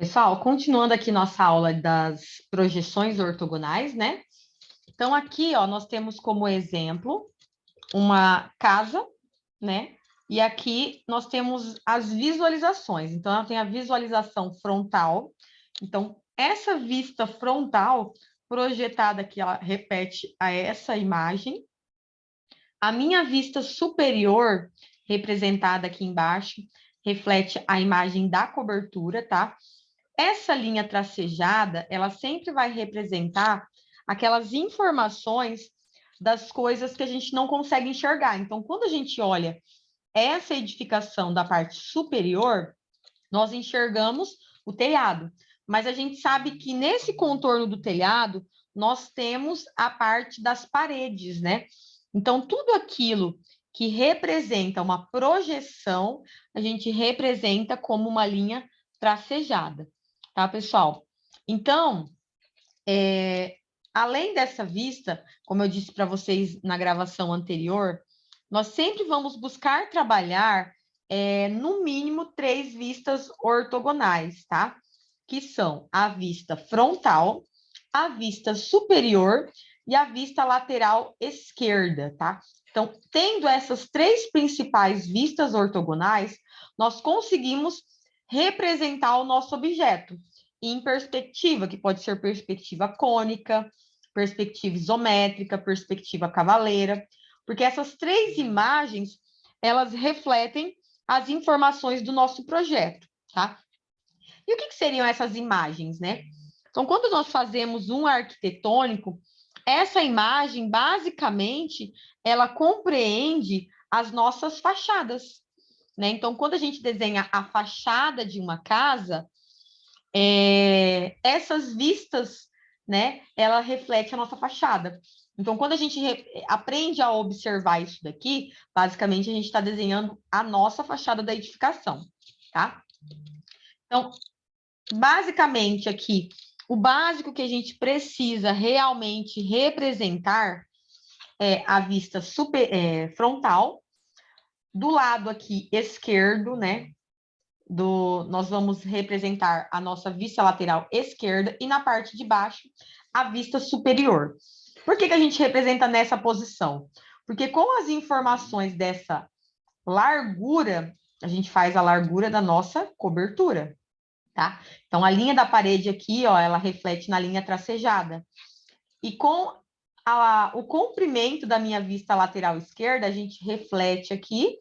Pessoal, continuando aqui nossa aula das projeções ortogonais, né? Então, aqui, ó, nós temos como exemplo uma casa, né? E aqui nós temos as visualizações. Então, ela tem a visualização frontal. Então, essa vista frontal projetada aqui, ela repete a essa imagem. A minha vista superior, representada aqui embaixo, reflete a imagem da cobertura, tá? Essa linha tracejada, ela sempre vai representar aquelas informações das coisas que a gente não consegue enxergar. Então, quando a gente olha essa edificação da parte superior, nós enxergamos o telhado. Mas a gente sabe que nesse contorno do telhado, nós temos a parte das paredes, né? Então, tudo aquilo que representa uma projeção, a gente representa como uma linha tracejada, tá, pessoal? Então, além dessa vista, como eu disse para vocês na gravação anterior, nós sempre vamos buscar trabalhar, no mínimo, 3 vistas ortogonais, tá? Que são a vista frontal, a vista superior e a vista lateral esquerda, tá? Então, tendo essas 3 principais vistas ortogonais, nós conseguimos representar o nosso objeto em perspectiva, que pode ser perspectiva cônica, perspectiva isométrica, perspectiva cavaleira, porque essas 3 imagens, elas refletem as informações do nosso projeto, tá? E o que seriam essas imagens, né? Então, quando nós fazemos um arquitetônico, essa imagem, basicamente, ela compreende as nossas fachadas, né? Então, quando a gente desenha a fachada de uma casa, essas vistas, né, ela reflete a nossa fachada. Então, quando a gente aprende a observar isso daqui, basicamente a gente está desenhando a nossa fachada da edificação, tá? Então, basicamente aqui, o básico que a gente precisa realmente representar é a vista frontal, do lado aqui esquerdo, né? Nós vamos representar a nossa vista lateral esquerda e na parte de baixo a vista superior. Por que a gente representa nessa posição? Porque com as informações dessa largura, a gente faz a largura da nossa cobertura, tá? Então, a linha da parede aqui, ó, ela reflete na linha tracejada. E com o comprimento da minha vista lateral esquerda, a gente reflete aqui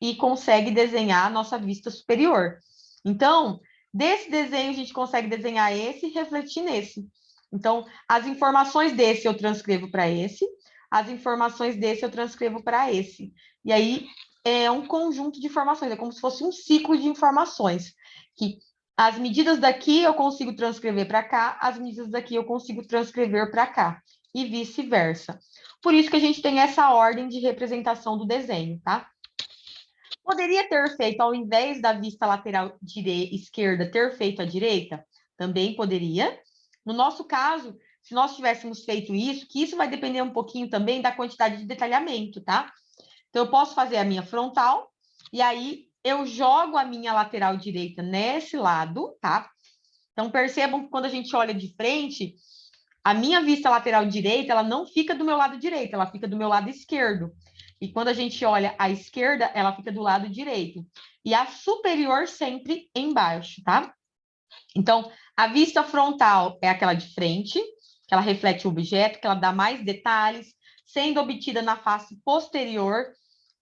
e consegue desenhar a nossa vista superior. Então, desse desenho, a gente consegue desenhar esse e refletir nesse. Então, as informações desse eu transcrevo para esse, as informações desse eu transcrevo para esse. E aí, é um conjunto de informações, é como se fosse um ciclo de informações, que as medidas daqui eu consigo transcrever para cá, as medidas daqui eu consigo transcrever para cá, e vice-versa. Por isso que a gente tem essa ordem de representação do desenho, tá? Poderia ter feito, ao invés da vista lateral esquerda, ter feito a direita? Também poderia. No nosso caso, se nós tivéssemos feito isso, que isso vai depender um pouquinho também da quantidade de detalhamento, tá? Então, eu posso fazer a minha frontal, e aí eu jogo a minha lateral direita nesse lado, tá? Então, percebam que quando a gente olha de frente, a minha vista lateral direita, ela não fica do meu lado direito, ela fica do meu lado esquerdo. E quando a gente olha à esquerda, ela fica do lado direito. E a superior sempre embaixo, tá? Então, a vista frontal é aquela de frente, que ela reflete o objeto, que ela dá mais detalhes, sendo obtida na face posterior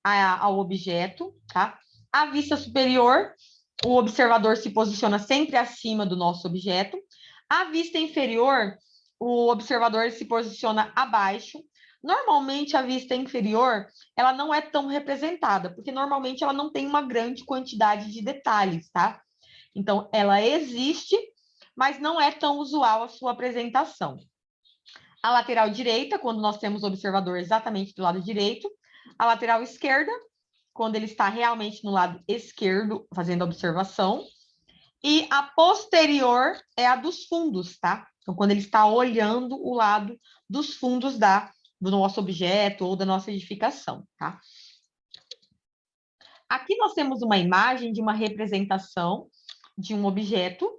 ao objeto, tá? A vista superior, o observador se posiciona sempre acima do nosso objeto. A vista inferior, o observador se posiciona abaixo. Normalmente, a vista inferior, ela não é tão representada, porque normalmente ela não tem uma grande quantidade de detalhes, tá? Então, ela existe, mas não é tão usual a sua apresentação. A lateral direita, quando nós temos o observador exatamente do lado direito. A lateral esquerda, quando ele está realmente no lado esquerdo, fazendo a observação. E a posterior é a dos fundos, tá? Então, quando ele está olhando o lado dos fundos do nosso objeto ou da nossa edificação, tá? Aqui nós temos uma imagem de uma representação de um objeto,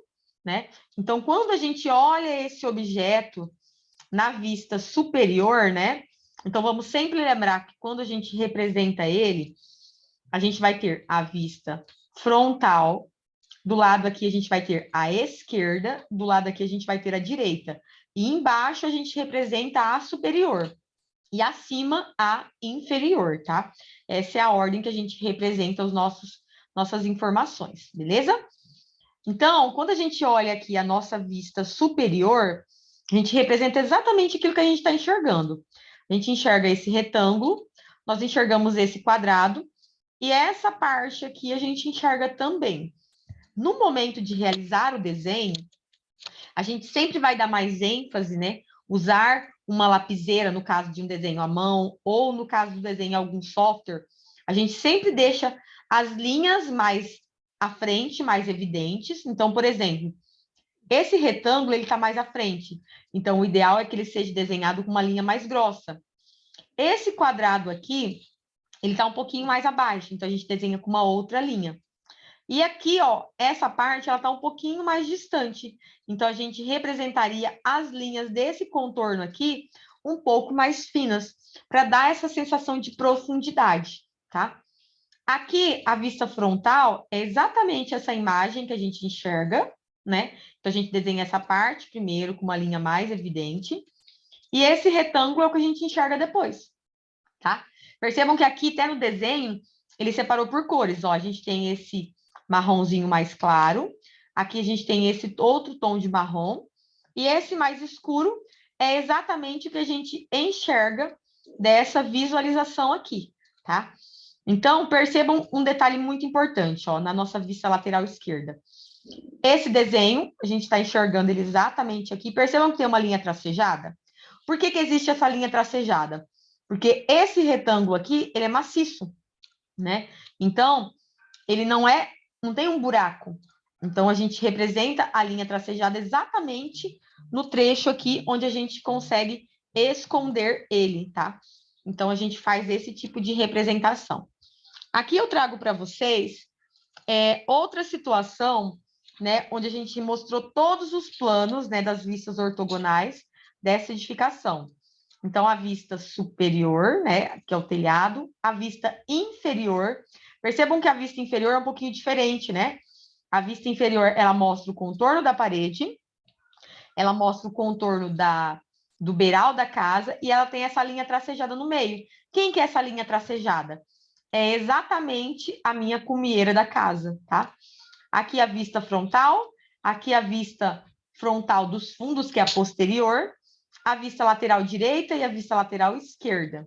né? Então, quando a gente olha esse objeto na vista superior, né? Então, vamos sempre lembrar que quando a gente representa ele, a gente vai ter a vista frontal, do lado aqui a gente vai ter a esquerda, do lado aqui a gente vai ter a direita. E embaixo a gente representa a superior. E acima a inferior, tá? Essa é a ordem que a gente representa nossas informações, beleza? Então, quando a gente olha aqui a nossa vista superior, a gente representa exatamente aquilo que a gente está enxergando. A gente enxerga esse retângulo, nós enxergamos esse quadrado, e essa parte aqui a gente enxerga também. No momento de realizar o desenho, a gente sempre vai dar mais ênfase, né? Usar uma lapiseira, no caso de um desenho à mão, ou no caso do desenho em algum software, a gente sempre deixa as linhas mais à frente, mais evidentes. Então, por exemplo, esse retângulo, ele está mais à frente. Então, o ideal é que ele seja desenhado com uma linha mais grossa. Esse quadrado aqui, ele está um pouquinho mais abaixo, então a gente desenha com uma outra linha. E aqui, ó, essa parte, ela está um pouquinho mais distante. Então, a gente representaria as linhas desse contorno aqui um pouco mais finas, para dar essa sensação de profundidade, tá? Aqui, a vista frontal é exatamente essa imagem que a gente enxerga, né? Então, a gente desenha essa parte primeiro com uma linha mais evidente. E esse retângulo é o que a gente enxerga depois, tá? Percebam que aqui, até no desenho, ele separou por cores. Ó, a gente tem esse marronzinho mais claro. Aqui a gente tem esse outro tom de marrom. E esse mais escuro é exatamente o que a gente enxerga dessa visualização aqui, tá? Então, percebam um detalhe muito importante, ó, na nossa vista lateral esquerda. Esse desenho, a gente está enxergando ele exatamente aqui. Percebam que tem uma linha tracejada? Por que existe essa linha tracejada? Porque esse retângulo aqui, ele é maciço, né? Então, ele não tem um buraco. Então, a gente representa a linha tracejada exatamente no trecho aqui, onde a gente consegue esconder ele, tá? Então, a gente faz esse tipo de representação. Aqui eu trago para vocês outra situação, né, onde a gente mostrou todos os planos, né, das vistas ortogonais dessa edificação. Então, a vista superior, né, que é o telhado, a vista inferior. Percebam que a vista inferior é um pouquinho diferente, né? A vista inferior, ela mostra o contorno da parede, ela mostra o contorno do beiral da casa e ela tem essa linha tracejada no meio. Quem que é essa linha tracejada? É exatamente a minha cumieira da casa, tá? Aqui a vista frontal, aqui a vista frontal dos fundos, que é a posterior, a vista lateral direita e a vista lateral esquerda.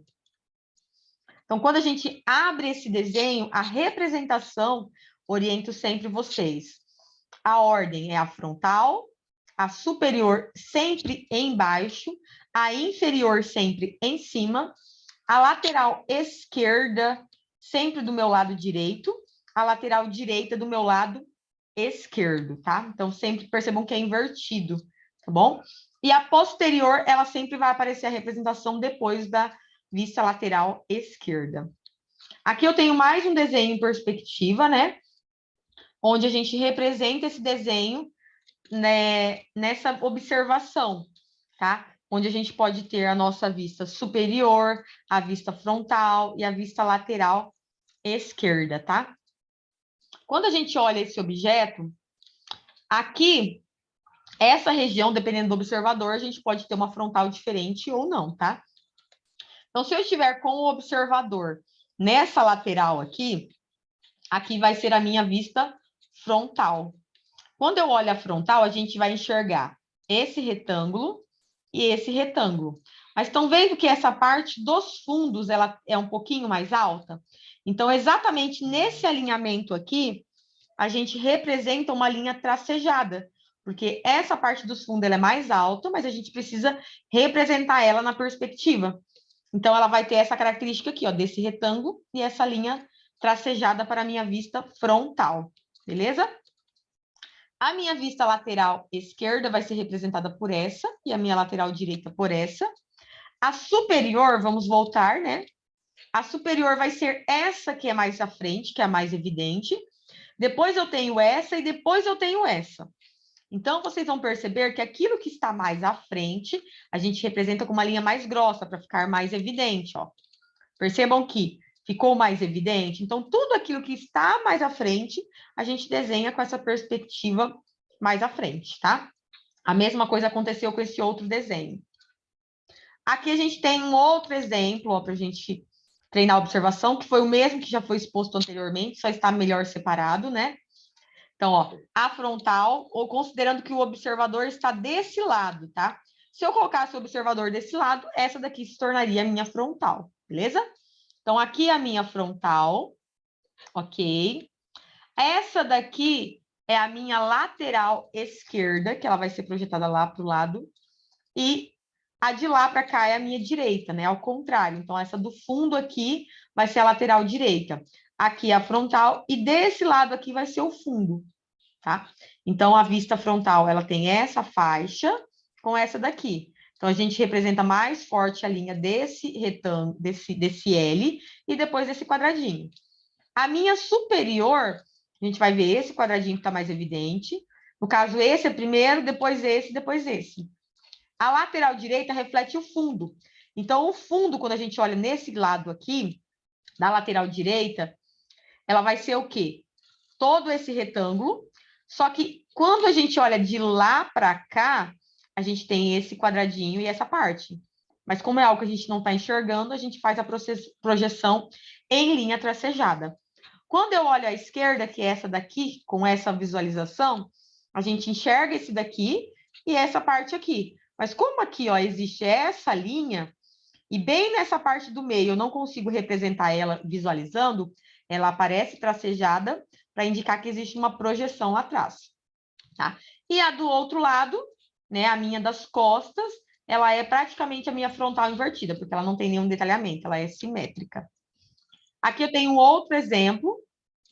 Então, quando a gente abre esse desenho, a representação, oriento sempre vocês. A ordem é a frontal, a superior sempre embaixo, a inferior sempre em cima, a lateral esquerda sempre do meu lado direito, a lateral direita do meu lado esquerdo, tá? Então, sempre percebam que é invertido, tá bom? E a posterior, ela sempre vai aparecer a representação depois da vista lateral esquerda. Aqui eu tenho mais um desenho em perspectiva, né? Onde a gente representa esse desenho, né, nessa observação, tá? Onde a gente pode ter a nossa vista superior, a vista frontal e a vista lateral esquerda, tá? Quando a gente olha esse objeto, aqui, essa região, dependendo do observador, a gente pode ter uma frontal diferente ou não, tá? Então, se eu estiver com o observador nessa lateral aqui, aqui vai ser a minha vista frontal. Quando eu olho a frontal, a gente vai enxergar esse retângulo e esse retângulo. Mas estão vendo que essa parte dos fundos, ela é um pouquinho mais alta? Então, exatamente nesse alinhamento aqui, a gente representa uma linha tracejada, porque essa parte dos fundos ela é mais alta, mas a gente precisa representar ela na perspectiva. Então, ela vai ter essa característica aqui, ó, desse retângulo e essa linha tracejada para a minha vista frontal, beleza? A minha vista lateral esquerda vai ser representada por essa, e a minha lateral direita por essa. A superior, vamos voltar, né? A superior vai ser essa que é mais à frente, que é a mais evidente. Depois eu tenho essa e depois eu tenho essa. Então, vocês vão perceber que aquilo que está mais à frente, a gente representa com uma linha mais grossa, para ficar mais evidente, ó. Percebam que ficou mais evidente? Então, tudo aquilo que está mais à frente, a gente desenha com essa perspectiva mais à frente, tá? A mesma coisa aconteceu com esse outro desenho. Aqui a gente tem um outro exemplo, para a gente treinar a observação, que foi o mesmo que já foi exposto anteriormente, só está melhor separado, né? Então, ó, a frontal, ou considerando que o observador está desse lado, tá? Se eu colocasse o observador desse lado, essa daqui se tornaria a minha frontal, beleza? Então, aqui é a minha frontal, ok? Essa daqui é a minha lateral esquerda, que ela vai ser projetada lá para o lado, e a de lá para cá é a minha direita, né? Ao contrário. Então, essa do fundo aqui vai ser a lateral direita. Aqui é a frontal, e desse lado aqui vai ser o fundo, tá? Então, a vista frontal, ela tem essa faixa com essa daqui. Então, a gente representa mais forte a linha desse retângulo, desse L, e depois desse quadradinho. A minha superior, a gente vai ver esse quadradinho que está mais evidente. No caso, esse é primeiro, depois esse, depois esse. A lateral direita reflete o fundo. Então, o fundo, quando a gente olha nesse lado aqui, da lateral direita, ela vai ser o quê? Todo esse retângulo. Só que quando a gente olha de lá para cá, a gente tem esse quadradinho e essa parte. Mas como é algo que a gente não está enxergando, a gente faz a projeção em linha tracejada. Quando eu olho à esquerda, que é essa daqui, com essa visualização, a gente enxerga esse daqui e essa parte aqui. Mas como aqui, ó, existe essa linha, e bem nessa parte do meio eu não consigo representar ela visualizando, ela aparece tracejada para indicar que existe uma projeção lá atrás, tá? E a do outro lado, né, a minha das costas, ela é praticamente a minha frontal invertida, porque ela não tem nenhum detalhamento, ela é simétrica. Aqui eu tenho um outro exemplo,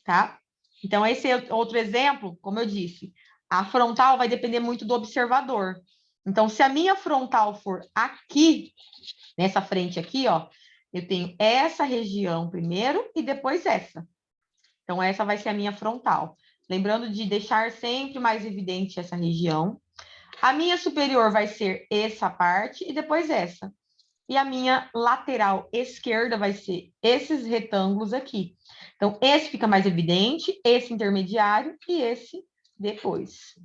tá? Então, esse outro exemplo, como eu disse, a frontal vai depender muito do observador. Então, se a minha frontal for aqui, nessa frente aqui, ó, eu tenho essa região primeiro e depois essa. Então, essa vai ser a minha frontal. Lembrando de deixar sempre mais evidente essa região. A minha superior vai ser essa parte e depois essa. E a minha lateral esquerda vai ser esses retângulos aqui. Então, esse fica mais evidente, esse intermediário e esse depois.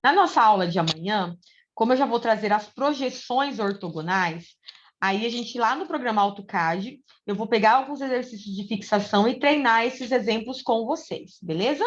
Na nossa aula de amanhã, como eu já vou trazer as projeções ortogonais, aí a gente, lá no programa AutoCAD, eu vou pegar alguns exercícios de fixação e treinar esses exemplos com vocês, beleza?